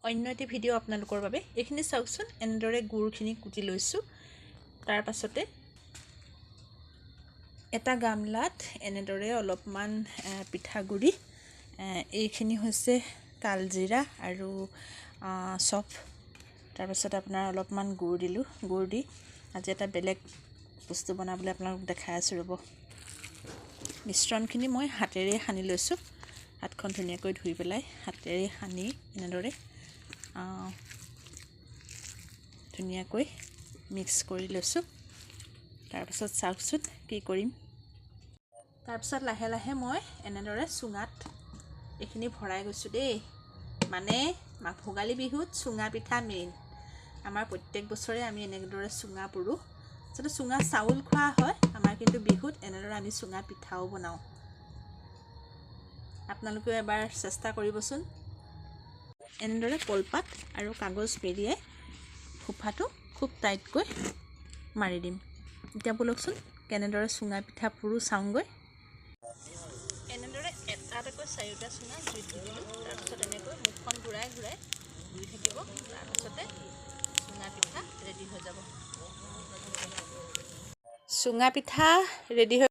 অন্য এটি ভিডিঅ' আপোনালোকৰ বাবে। এইখিনি চাওকচোন, এনেদৰে গুড়খিনি কুটি লৈছোঁ। তাৰ পাছতে এটা গামলাত এনেদৰে অলপমান পিঠাগুড়ি, এইখিনি হৈছে কালজিৰা আৰু চফ। তাৰপাছত আপোনাৰ অলপমান গুড় দিলোঁ। গুড় দি আজি এটা বেলেগ বস্তু বনাবলৈ আপোনালোকক দেখাই আছোঁ ৰ'ব। মিশ্ৰণখিনি মই হাতেৰে সানি লৈছোঁ। হাতখন ধুনীয়াকৈ ধুই পেলাই হাতেৰে সানি এনেদৰে ধুনীয়াকৈ মিক্স কৰি লৈছোঁ। তাৰপিছত চাওকচোন কি কৰিম। তাৰপিছত লাহে লাহে মই এনেদৰে চুঙাত এইখিনি ভৰাই গৈছোঁ দেই। মানে ভোগালী বিহুত চুঙা পিঠা মেইন। আমাৰ প্ৰত্যেক বছৰে আমি এনেদৰে চুঙা পুৰোঁ। আচলতে চুঙা চাউল খোৱা হয় আমাৰ, কিন্তু বিহুত এনেদৰে আমি চুঙা পিঠাও বনাওঁ। আপোনালোকেও এবাৰ চেষ্টা কৰিবচোন। এনেদৰে কলপাত আৰু কাগজ মেৰিয়াই খোপাটো খুব টাইটকৈ মাৰি দিম। এতিয়া বলকচোন কেনেদৰে চুঙা পিঠা পুৰোঁ চাওঁগৈ। এনেদৰে এটা এটাকৈ চাৰিওটা চুঙা জুইত দি দিলোঁ। তাৰপিছত এনেকৈ মুখখন ঘূৰাই ঘূৰাই ধুই থাকিব। তাৰপিছতে চুঙা পিঠা ৰেডি হৈ যাব। চুঙা পিঠা ৰেডি হৈ